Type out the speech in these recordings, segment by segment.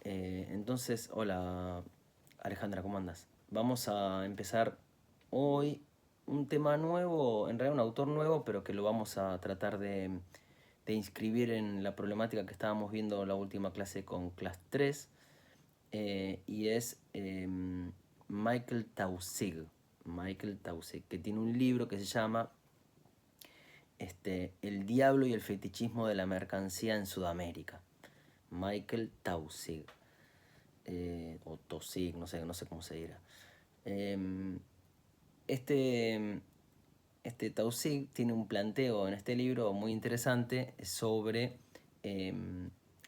Entonces, hola Alejandra, ¿cómo andas? Vamos a empezar hoy un tema nuevo, en realidad un autor nuevo, pero que lo vamos a tratar de inscribir en la problemática que estábamos viendo la última clase con Class 3, y es Michael Taussig. Michael Taussig, que tiene un libro que se llama El diablo y el fetichismo de la mercancía en Sudamérica. Michael Taussig. O Tosig, no sé cómo se dirá. Eh, este, este Taussig tiene un planteo en este libro muy interesante sobre eh,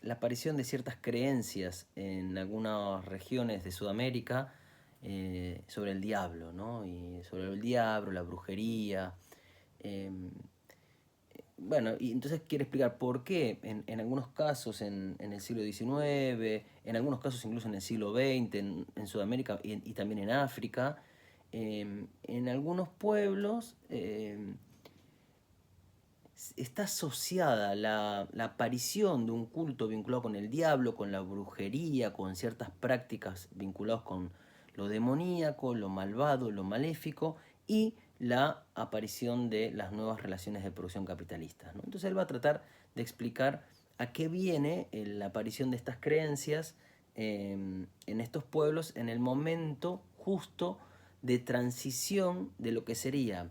la aparición de ciertas creencias en algunas regiones de Sudamérica sobre el diablo, ¿no? Y sobre el diablo, la brujería. eh, bueno, y entonces quiere explicar por qué en algunos casos en el siglo XIX, en algunos casos incluso en el siglo XX, en Sudamérica y también en África, en algunos pueblos está asociada la aparición de un culto vinculado con el diablo, con la brujería, con ciertas prácticas vinculadas con lo demoníaco, lo malvado, lo maléfico y la aparición de las nuevas relaciones de producción capitalistas, ¿no? Entonces él va a tratar de explicar a qué viene la aparición de estas creencias en estos pueblos en el momento justo de transición de lo que sería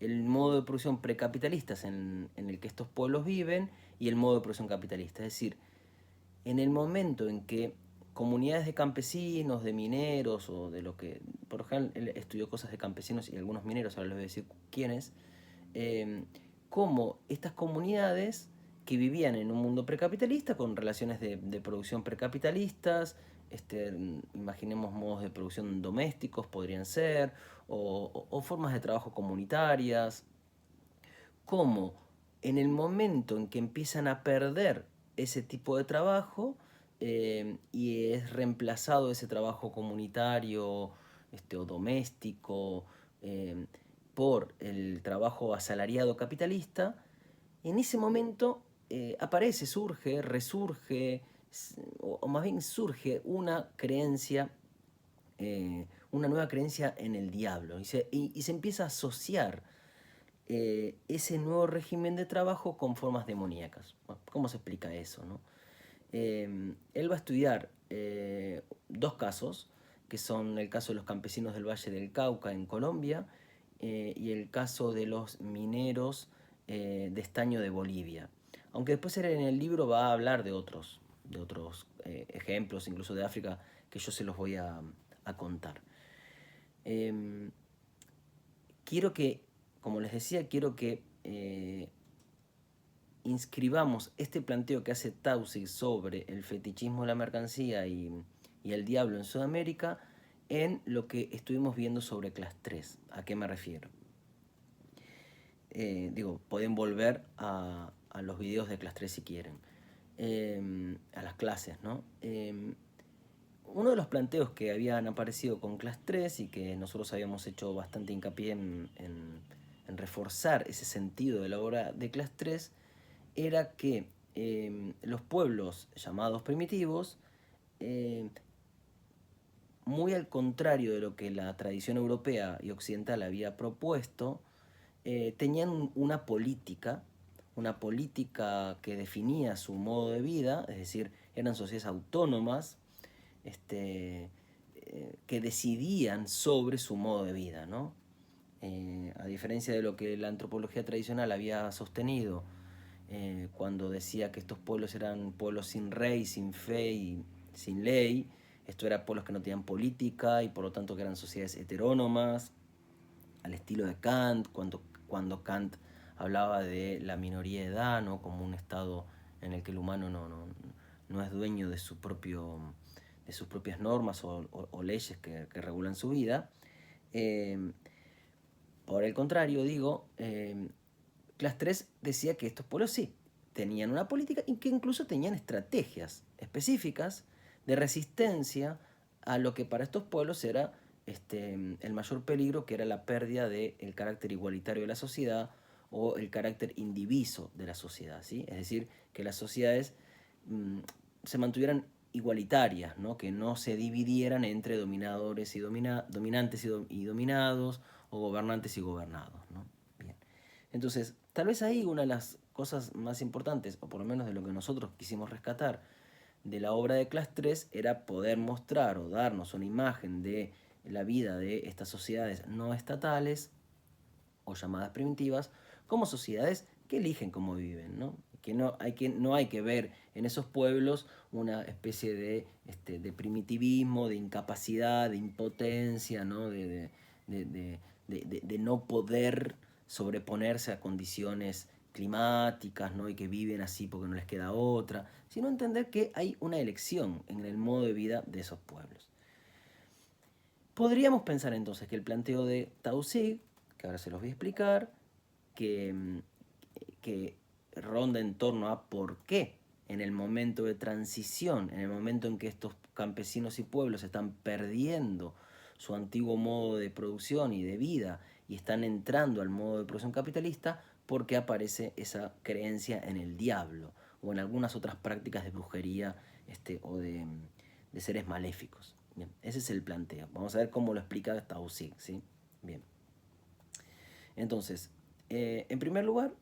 el modo de producción precapitalistas en el que estos pueblos viven y el modo de producción capitalista. Es decir, en el momento en que comunidades de campesinos, de mineros o de lo que, por ejemplo, él estudió cosas de campesinos y algunos mineros, ahora les voy a decir quiénes, eh, cómo estas comunidades que vivían en un mundo precapitalista con relaciones de producción precapitalistas, imaginemos modos de producción domésticos podrían ser, o formas de trabajo comunitarias, cómo en el momento en que empiezan a perder ese tipo de trabajo y es reemplazado ese trabajo comunitario o doméstico eh, por el trabajo asalariado capitalista, en ese momento aparece, surge, resurge, o más bien surge una nueva creencia en el diablo, y se empieza a asociar ese nuevo régimen de trabajo con formas demoníacas. ¿Cómo se explica eso, no? Él va a estudiar dos casos, que son el caso de los campesinos del Valle del Cauca en Colombia y el caso de los mineros de estaño de Bolivia. Aunque después en el libro va a hablar de otros ejemplos, incluso de África, que yo se los voy a contar. Eh, quiero que, como les decía, quiero que inscribamos este planteo que hace Taussig sobre el fetichismo de la mercancía y el diablo en Sudamérica en lo que estuvimos viendo sobre Class 3. ¿A qué me refiero? Pueden volver a los videos de Class 3 si quieren, a las clases, ¿no? Uno de los planteos que habían aparecido con Class 3 y que nosotros habíamos hecho bastante hincapié en reforzar ese sentido de la obra de Class 3 era que los pueblos llamados primitivos, eh, muy al contrario de lo que la tradición europea y occidental había propuesto, tenían una política que definía su modo de vida, es decir, eran sociedades autónomas, que decidían sobre su modo de vida, ¿no? A diferencia de lo que la antropología tradicional había sostenido cuando decía que estos pueblos eran pueblos sin rey, sin fe y sin ley, esto eran pueblos que no tenían política y por lo tanto que eran sociedades heterónomas, al estilo de Kant, cuando Kant hablaba de la minoría de edad, ¿no? Como un estado en el que el humano no es dueño de de sus propias normas o leyes que regulan su vida. Eh, por el contrario, Class 3 decía que estos pueblos sí tenían una política y que incluso tenían estrategias específicas de resistencia a lo que para estos pueblos era el mayor peligro, que era la pérdida del carácter igualitario de la sociedad o el carácter indiviso de la sociedad, ¿sí? Es decir, que las sociedades se mantuvieran igualitarias, ¿no? Que no se dividieran entre dominadores y dominantes y dominados, o gobernantes y gobernados, ¿no? Bien. Entonces, tal vez ahí una de las cosas más importantes, o por lo menos de lo que nosotros quisimos rescatar de la obra de Class 3, era poder mostrar o darnos una imagen de la vida de estas sociedades no estatales o llamadas primitivas como sociedades que eligen cómo viven, ¿no? No hay que ver en esos pueblos una especie de primitivismo, de incapacidad, de impotencia, ¿no? De no poder sobreponerse a condiciones climáticas, ¿no? Y que viven así porque no les queda otra, sino entender que hay una elección en el modo de vida de esos pueblos. Podríamos pensar entonces que el planteo de Tausig, que ahora se los voy a explicar, que ronda en torno a por qué en el momento de transición, en el momento en que estos campesinos y pueblos están perdiendo su antiguo modo de producción y de vida y están entrando al modo de producción capitalista, porque aparece esa creencia en el diablo o en algunas otras prácticas de brujería o de seres maléficos. Bien, ese es el planteo. Vamos a ver cómo lo explica Tausig, ¿sí? Bien. Entonces, en primer lugar,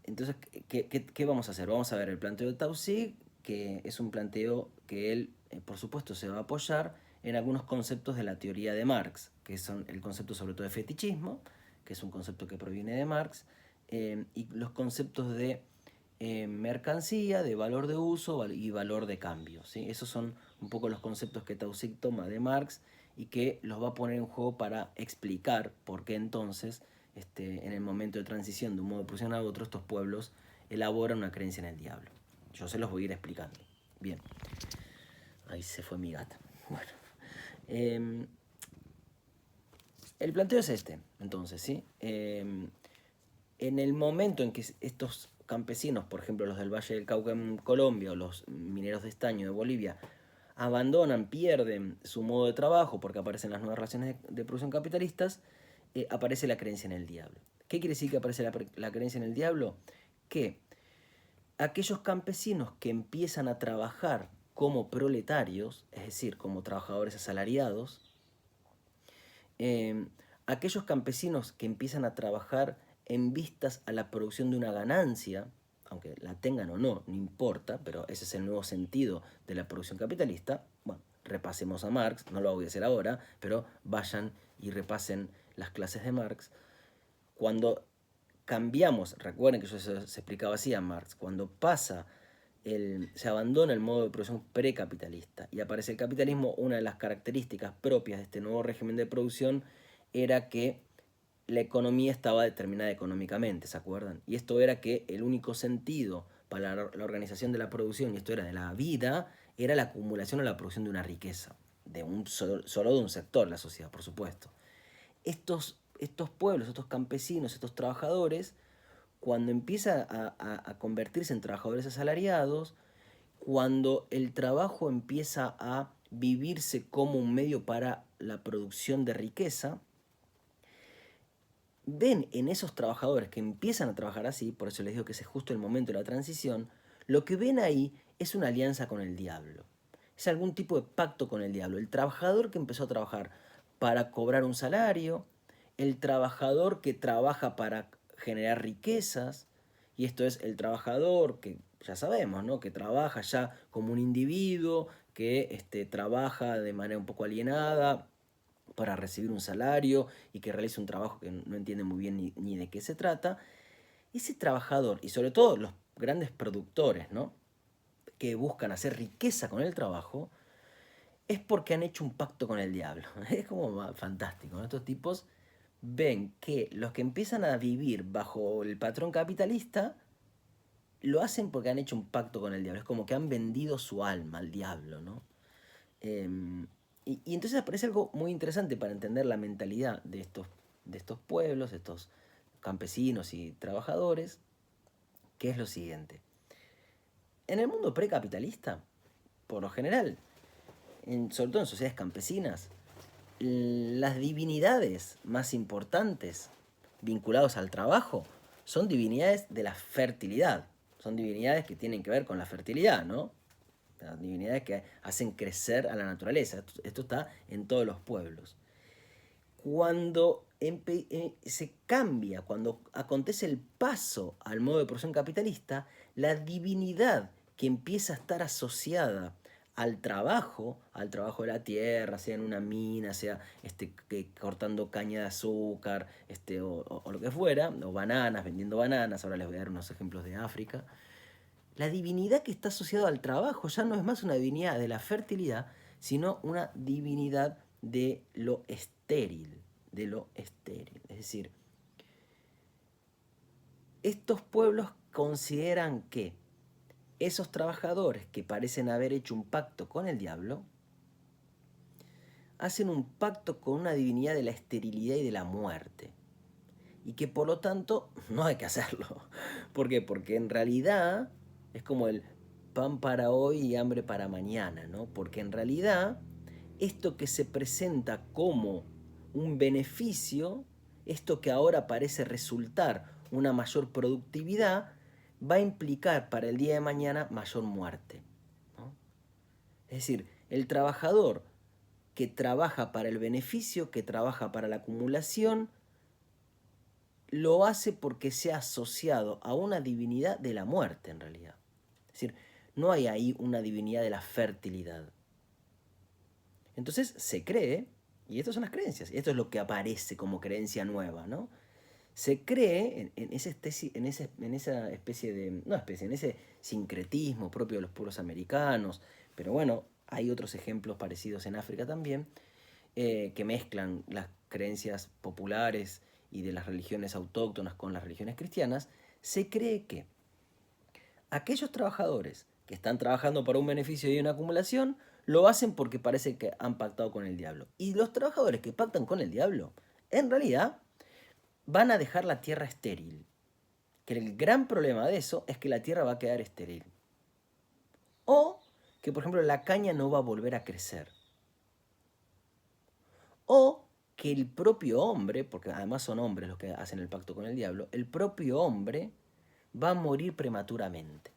entonces, ¿qué vamos a hacer? Vamos a ver el planteo de Tausig, que es un planteo que él, por supuesto, se va a apoyar en algunos conceptos de la teoría de Marx, que son el concepto sobre todo de fetichismo, que es un concepto que proviene de Marx, y los conceptos de mercancía, de valor de uso y valor de cambio, ¿sí? Esos son un poco los conceptos que Tausig toma de Marx y que los va a poner en juego para explicar por qué entonces en el momento de transición de un modo de producción a otro, estos pueblos elaboran una creencia en el diablo. Yo se los voy a ir explicando. Bien. Ahí se fue mi gata. Bueno. El planteo es entonces, ¿sí? En el momento en que estos campesinos, por ejemplo los del Valle del Cauca en Colombia o los mineros de estaño de Bolivia, abandonan, pierden su modo de trabajo porque aparecen las nuevas relaciones de producción capitalistas, aparece la creencia en el diablo. ¿Qué quiere decir que aparece la creencia en el diablo? Que aquellos campesinos que empiezan a trabajar como proletarios, es decir, como trabajadores asalariados, aquellos campesinos que empiezan a trabajar en vistas a la producción de una ganancia, aunque la tengan o no, no importa, pero ese es el nuevo sentido de la producción capitalista. Bueno, repasemos a Marx, no lo voy a hacer ahora, pero vayan y repasen las clases de Marx. Cuando cambiamos, recuerden que yo se explicaba así a Marx, cuando se abandona el modo de producción precapitalista y aparece el capitalismo, una de las características propias de este nuevo régimen de producción era que la economía estaba determinada económicamente, ¿se acuerdan? Y esto era que el único sentido para la organización de la producción, y esto era de la vida, era la acumulación o la producción de una riqueza, solo de un sector de la sociedad, por supuesto. Estos pueblos, estos campesinos, estos trabajadores, cuando empieza a convertirse en trabajadores asalariados, cuando el trabajo empieza a vivirse como un medio para la producción de riqueza, ven en esos trabajadores que empiezan a trabajar así, por eso les digo que ese es justo el momento de la transición, lo que ven ahí es una alianza con el diablo. Es algún tipo de pacto con el diablo. El trabajador que empezó a trabajar para cobrar un salario, el trabajador que trabaja para generar riquezas, y esto es el trabajador que ya sabemos, ¿no? Que trabaja ya como un individuo, que trabaja de manera un poco alienada para recibir un salario y que realiza un trabajo que no entiende muy bien ni de qué se trata. Ese trabajador, y sobre todo los grandes productores, ¿no? Que buscan hacer riqueza con el trabajo, es porque han hecho un pacto con el diablo. Es como fantástico, ¿no? Estos tipos ven que los que empiezan a vivir bajo el patrón capitalista lo hacen porque han hecho un pacto con el diablo. Es como que han vendido su alma al diablo, ¿no? Y entonces aparece algo muy interesante para entender la mentalidad de estos pueblos, de estos campesinos y trabajadores, que es lo siguiente. En el mundo precapitalista, por lo general, sobre todo en sociedades campesinas, las divinidades más importantes vinculadas al trabajo son divinidades de la fertilidad. Son divinidades que tienen que ver con la fertilidad, ¿no? Las divinidades que hacen crecer a la naturaleza. Esto está en todos los pueblos. Cuando se cambia, cuando acontece el paso al modo de producción capitalista, la divinidad que empieza a estar asociada al trabajo de la tierra, sea en una mina, sea cortando caña de azúcar, o lo que fuera, o bananas, vendiendo bananas, ahora les voy a dar unos ejemplos de África. La divinidad que está asociada al trabajo ya no es más una divinidad de la fertilidad, sino una divinidad de lo estéril, de lo estéril. Es decir, estos pueblos consideran que esos trabajadores que parecen haber hecho un pacto con el diablo, hacen un pacto con una divinidad de la esterilidad y de la muerte. Y que por lo tanto no hay que hacerlo. ¿Por qué? Porque en realidad es como el pan para hoy y hambre para mañana, ¿no? Porque en realidad esto que se presenta como un beneficio, esto que ahora parece resultar una mayor productividad, va a implicar para el día de mañana mayor muerte, ¿no? Es decir, el trabajador que trabaja para el beneficio, que trabaja para la acumulación, lo hace porque se ha asociado a una divinidad de la muerte en realidad. Es decir, no hay ahí una divinidad de la fertilidad. Entonces se cree, y estas son las creencias, y esto es lo que aparece como creencia nueva, ¿no? Se cree en esa especie de, no especie, en ese sincretismo propio de los pueblos americanos, pero bueno, hay otros ejemplos parecidos en África también, que mezclan las creencias populares y de las religiones autóctonas con las religiones cristianas. Se cree que aquellos trabajadores que están trabajando para un beneficio y una acumulación, lo hacen porque parece que han pactado con el diablo. Y los trabajadores que pactan con el diablo, en realidad, van a dejar la tierra estéril. Que el gran problema de eso es que la tierra va a quedar estéril. O que, por ejemplo, la caña no va a volver a crecer. O que el propio hombre, porque además son hombres los que hacen el pacto con el diablo, el propio hombre va a morir prematuramente.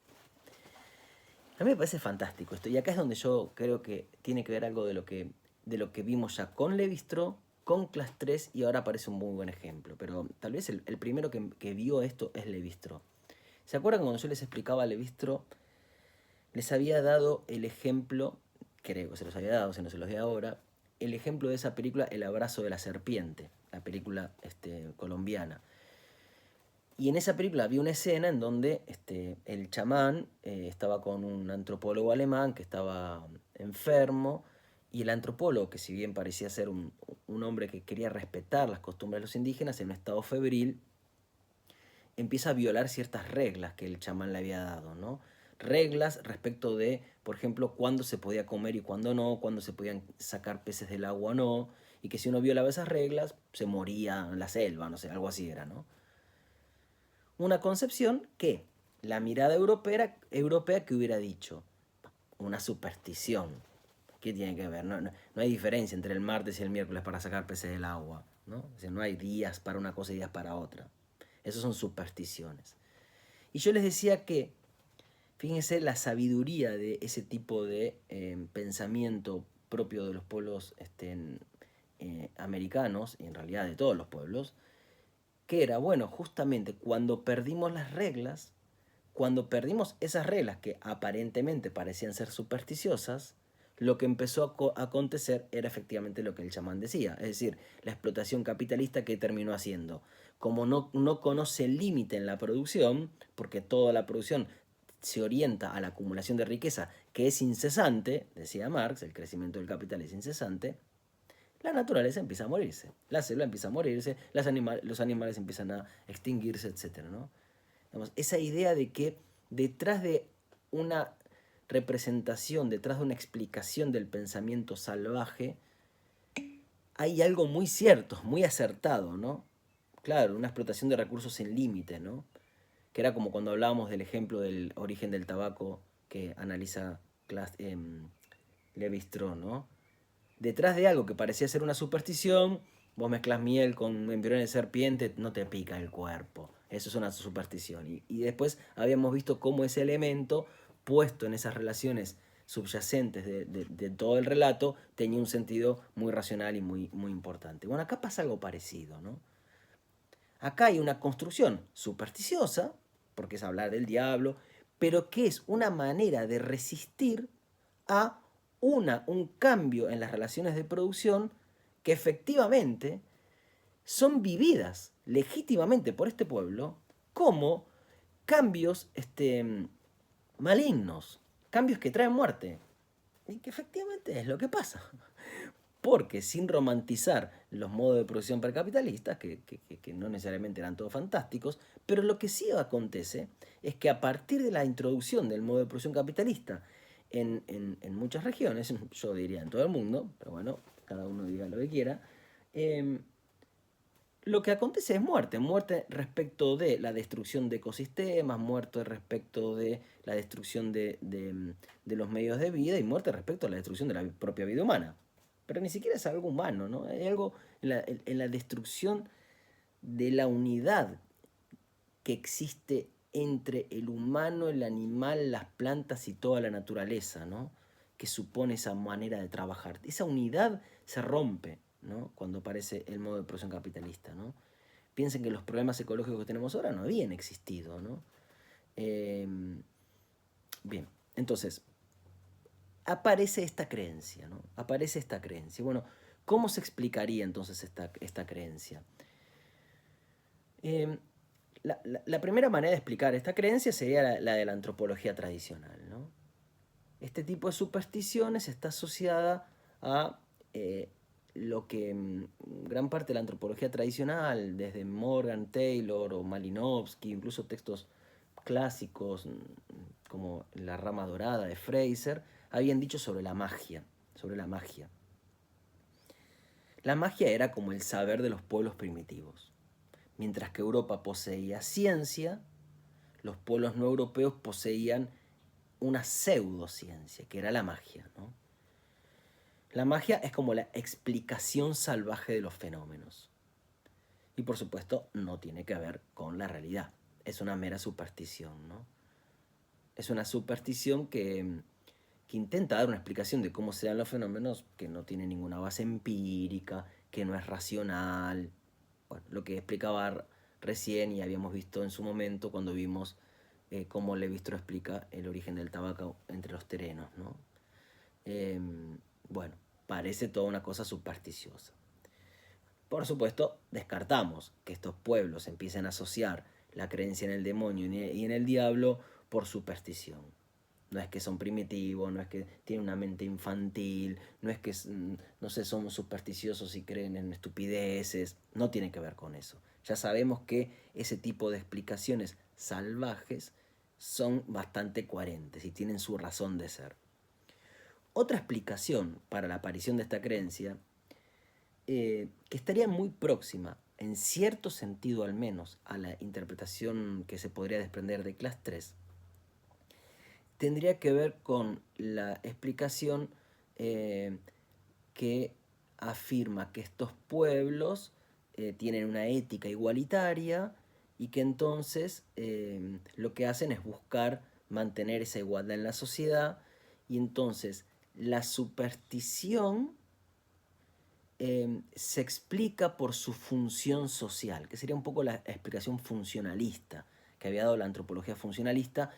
A mí me parece fantástico esto, y acá es donde yo creo que tiene que ver algo de lo que vimos ya con Levi-Strauss, con Class 3, y ahora parece un muy buen ejemplo. Pero tal vez el primero que vio esto es Levi-Strauss. ¿Se acuerdan cuando yo les explicaba a Levi-Strauss? Les había dado el ejemplo, creo que se los había dado, si no se los di ahora, el ejemplo de esa película El abrazo de la serpiente, la película colombiana. Y en esa película había una escena en donde el chamán estaba con un antropólogo alemán que estaba enfermo, y el antropólogo, que si bien parecía ser un hombre que quería respetar las costumbres de los indígenas, en un estado febril, empieza a violar ciertas reglas que el chamán le había dado, ¿no? Reglas respecto de, por ejemplo, cuándo se podía comer y cuándo no, cuándo se podían sacar peces del agua o no, y que si uno violaba esas reglas, se moría en la selva, no sé, algo así era, ¿no? Una concepción que la mirada europea que hubiera dicho, una superstición. ¿Qué tiene que ver? No hay diferencia entre el martes y el miércoles para sacar peces del agua, ¿no? O sea, no hay días para una cosa y días para otra. Esas son supersticiones. Y yo les decía que, fíjense la sabiduría de ese tipo de pensamiento propio de los pueblos americanos, y en realidad de todos los pueblos, que era, bueno, justamente cuando perdimos las reglas, cuando perdimos esas reglas que aparentemente parecían ser supersticiosas, lo que empezó a acontecer era efectivamente lo que el chamán decía, es decir, la explotación capitalista que terminó haciendo. Como no conoce el límite en la producción, porque toda la producción se orienta a la acumulación de riqueza, que es incesante, decía Marx, el crecimiento del capital es incesante, la naturaleza empieza a morirse, la selva empieza a morirse, los animales empiezan a extinguirse, etc., ¿no? Digamos, esa idea de que detrás de una representación, detrás de una explicación del pensamiento salvaje, hay algo muy cierto, muy acertado, ¿no? Claro, una explotación de recursos sin límite, ¿no? Que era como cuando hablábamos del ejemplo del origen del tabaco que analiza Levi-Strauss, ¿no? Detrás de algo que parecía ser una superstición, vos mezclas miel con embriones de serpiente, no te pica el cuerpo. Eso es una superstición. Y después habíamos visto cómo ese elemento, puesto en esas relaciones subyacentes de todo el relato, tenía un sentido muy racional y muy, muy importante. Bueno, acá pasa algo parecido, ¿no? Acá hay una construcción supersticiosa, porque es hablar del diablo, pero que es una manera de resistir a un cambio en las relaciones de producción que efectivamente son vividas legítimamente por este pueblo como cambios malignos, cambios que traen muerte. Y que efectivamente es lo que pasa. Porque sin romantizar los modos de producción percapitalistas, que no necesariamente eran todos fantásticos, pero lo que sí acontece es que a partir de la introducción del modo de producción capitalista en muchas regiones, yo diría en todo el mundo, pero bueno, cada uno diga lo que quiera, lo que acontece es muerte, muerte respecto de la destrucción de ecosistemas, muerte respecto de la destrucción de los medios de vida y muerte respecto a la destrucción de la propia vida humana. Pero ni siquiera es algo humano, ¿no? Hay algo en la destrucción de la unidad que existe entre el humano, el animal, las plantas y toda la naturaleza, ¿no? Que supone esa manera de trabajar. Esa unidad se rompe, ¿no? Cuando aparece el modo de producción capitalista, ¿no? Piensen que los problemas ecológicos que tenemos ahora no habían existido, ¿no? Bien, entonces, aparece esta creencia, ¿no? Aparece esta creencia. Bueno, ¿cómo se explicaría entonces esta creencia? La primera manera de explicar esta creencia sería la de la antropología tradicional, ¿no? Este tipo de supersticiones está asociada a lo que gran parte de la antropología tradicional, desde Morgan, Taylor o Malinowski, incluso textos clásicos como La rama dorada de Fraser, habían dicho sobre la magia, sobre la magia. La magia era como el saber de los pueblos primitivos. Mientras que Europa poseía ciencia, los pueblos no europeos poseían una pseudociencia, que era la magia, ¿no? La magia es como la explicación salvaje de los fenómenos. Y por supuesto no tiene que ver con la realidad. Es una mera superstición, ¿no? Es una superstición que intenta dar una explicación de cómo se dan los fenómenos que no tiene ninguna base empírica, que no es racional. Bueno, lo que explicaba recién y habíamos visto en su momento cuando vimos cómo Levi-Strauss explica el origen del tabaco entre los terrenos, ¿no? Bueno, parece toda una cosa supersticiosa. Por supuesto, descartamos que estos pueblos empiecen a asociar la creencia en el demonio y en el diablo por superstición. No es que son primitivos, no es que tienen una mente infantil, no es que, no sé, somos supersticiosos y creen en estupideces, no tiene que ver con eso. Ya sabemos que ese tipo de explicaciones salvajes son bastante coherentes y tienen su razón de ser. Otra explicación para la aparición de esta creencia, que estaría muy próxima, en cierto sentido al menos, a la interpretación que se podría desprender de Clase 3, tendría que ver con la explicación que afirma que estos pueblos tienen una ética igualitaria y que entonces lo que hacen es buscar mantener esa igualdad en la sociedad y entonces la superstición se explica por su función social, que sería un poco la explicación funcionalista que había dado la antropología funcionalista,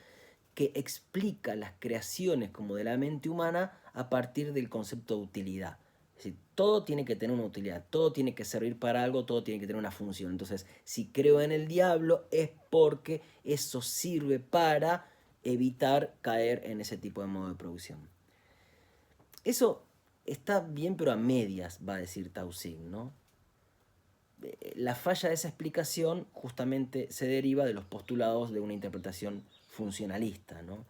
que explica las creaciones como de la mente humana a partir del concepto de utilidad. Es decir, todo tiene que tener una utilidad, todo tiene que servir para algo, todo tiene que tener una función. Entonces, si creo en el diablo es porque eso sirve para evitar caer en ese tipo de modo de producción. Eso está bien, pero a medias, va a decir Tausig, ¿no? La falla de esa explicación justamente se deriva de los postulados de una interpretación funcionalista, ¿no?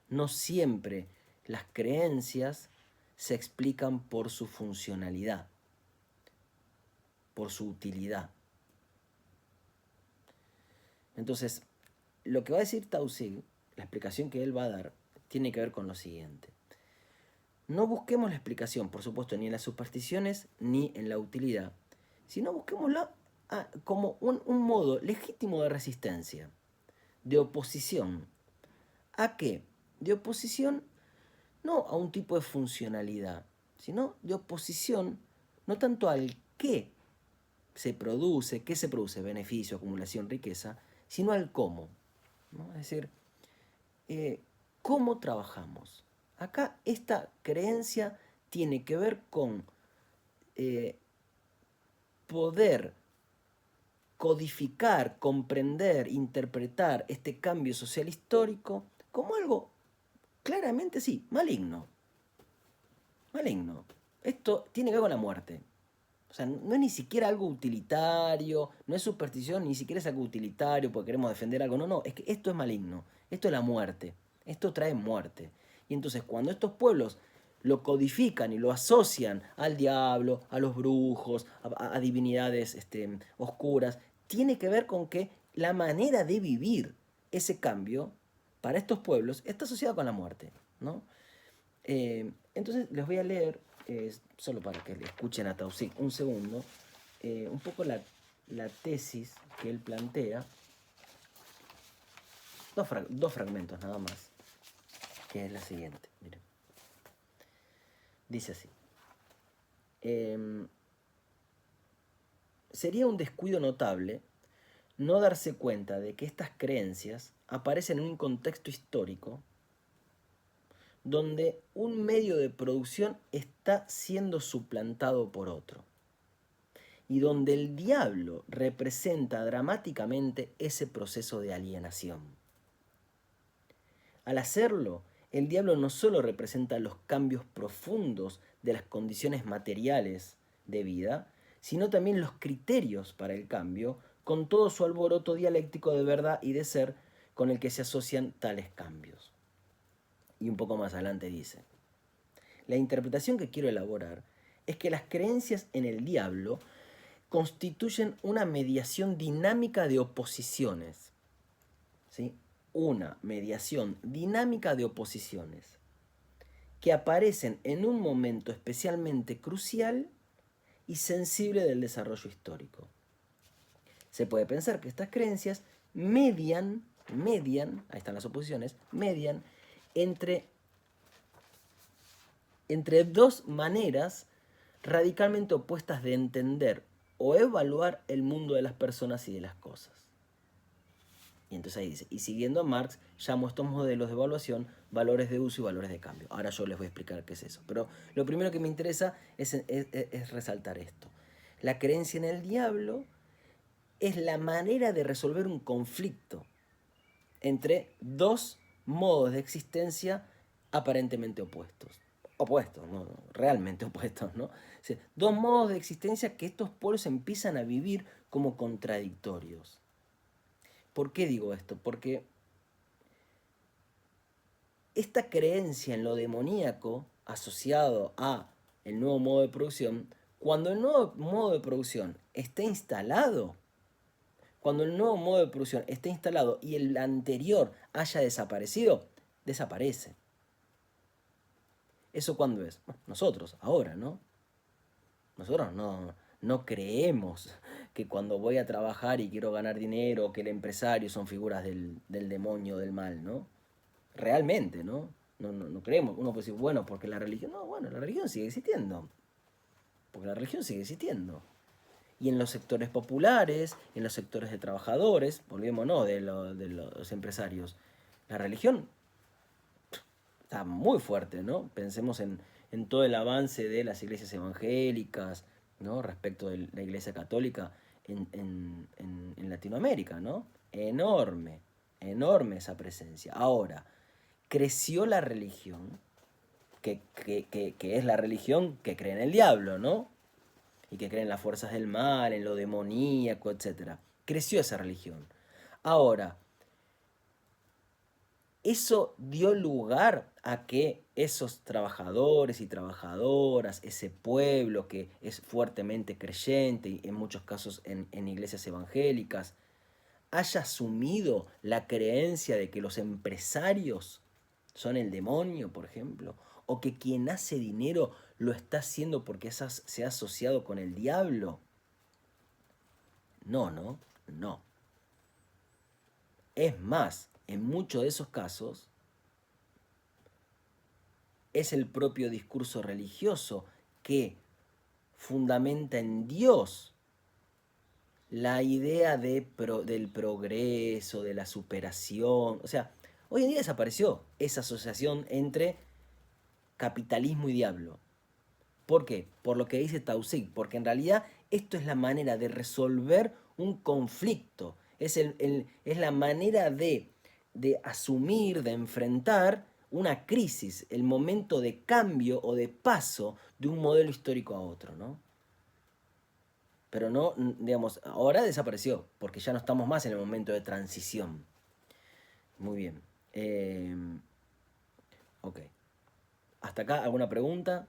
No siempre las creencias se explican por su funcionalidad, por su utilidad. Entonces, lo que va a decir Tausig, la explicación que él va a dar, tiene que ver con lo siguiente. No busquemos la explicación, por supuesto, ni en las supersticiones ni en la utilidad, sino busquémosla como un modo legítimo de resistencia, de oposición. ¿A qué? De oposición no a un tipo de funcionalidad, sino de oposición, no tanto al qué se produce, beneficio, acumulación, riqueza, sino al cómo, ¿no? Es decir, cómo trabajamos. Acá esta creencia tiene que ver con poder codificar, comprender, interpretar este cambio social histórico como algo claramente sí, maligno. Maligno. Esto tiene que ver con la muerte. O sea, no es ni siquiera algo utilitario, no es superstición, ni siquiera es algo utilitario porque queremos defender algo. No, no, es que esto es maligno. Esto es la muerte. Esto trae muerte. Y entonces cuando estos pueblos lo codifican y lo asocian al diablo, a los brujos, a divinidades oscuras, tiene que ver con que la manera de vivir ese cambio para estos pueblos está asociada con la muerte, ¿no? Entonces les voy a leer, solo para que le escuchen a Tausig un segundo, un poco la tesis que él plantea, dos fragmentos nada más, que es la siguiente. Miren. Dice así. Sería un descuido notable no darse cuenta de que estas creencias aparecen en un contexto histórico donde un medio de producción está siendo suplantado por otro y donde el diablo representa dramáticamente ese proceso de alienación. Al hacerlo, el diablo no solo representa los cambios profundos de las condiciones materiales de vida, sino también los criterios para el cambio, con todo su alboroto dialéctico de verdad y de ser con el que se asocian tales cambios. Y un poco más adelante dice, la interpretación que quiero elaborar es que las creencias en el diablo constituyen una mediación dinámica de oposiciones, ¿sí? Una mediación dinámica de oposiciones que aparecen en un momento especialmente crucial y sensible del desarrollo histórico. Se puede pensar que estas creencias median, ahí están las oposiciones, median entre dos maneras radicalmente opuestas de entender o evaluar el mundo de las personas y de las cosas. Y entonces ahí dice, y siguiendo a Marx, llamo a estos modelos de evaluación valores de uso y valores de cambio. Ahora yo les voy a explicar qué es eso. Pero lo primero que me interesa es resaltar esto. La creencia en el diablo es la manera de resolver un conflicto entre dos modos de existencia aparentemente opuestos. Opuestos, no, realmente opuestos, ¿no? O sea, dos modos de existencia que estos pueblos empiezan a vivir como contradictorios. ¿Por qué digo esto? Porque esta creencia en lo demoníaco asociado a el nuevo modo de producción, cuando el nuevo modo de producción está instalado, cuando el nuevo modo de producción está instalado y el anterior haya desaparecido, desaparece. ¿Eso cuándo es? Bueno, nosotros, ahora, ¿no? Nosotros no creemos que cuando voy a trabajar y quiero ganar dinero, que el empresario son figuras del demonio, del mal, ¿no? Realmente, ¿no? No creemos. Uno puede decir, bueno, porque la religión... No, bueno, la religión sigue existiendo. Porque la religión sigue existiendo. Y en los sectores populares, en los sectores de trabajadores, volvémonos de los empresarios, la religión está muy fuerte, ¿no? Pensemos en todo el avance de las iglesias evangélicas, ¿no? Respecto de la iglesia católica en Latinoamérica, ¿no? Enorme, enorme esa presencia. Ahora, creció la religión, que es la religión que cree en el diablo, ¿no? Y que cree en las fuerzas del mal, en lo demoníaco, etc. Creció esa religión. Ahora, eso dio lugar a que esos trabajadores y trabajadoras, ese pueblo que es fuertemente creyente y en muchos casos en iglesias evangélicas, haya asumido la creencia de que los empresarios son el demonio, por ejemplo, o que quien hace dinero lo está haciendo porque se ha asociado con el diablo. No. Es más, en muchos de esos casos, es el propio discurso religioso que fundamenta en Dios la idea del progreso, de la superación. O sea, hoy en día desapareció esa asociación entre capitalismo y diablo. ¿Por qué? Por lo que dice Tausig, porque en realidad esto es la manera de resolver un conflicto, es la manera de asumir, de enfrentar una crisis, el momento de cambio o de paso de un modelo histórico a otro, ¿no? Pero no, digamos, ahora desapareció, porque ya no estamos más en el momento de transición. Muy bien. Ok. ¿Hasta acá alguna pregunta?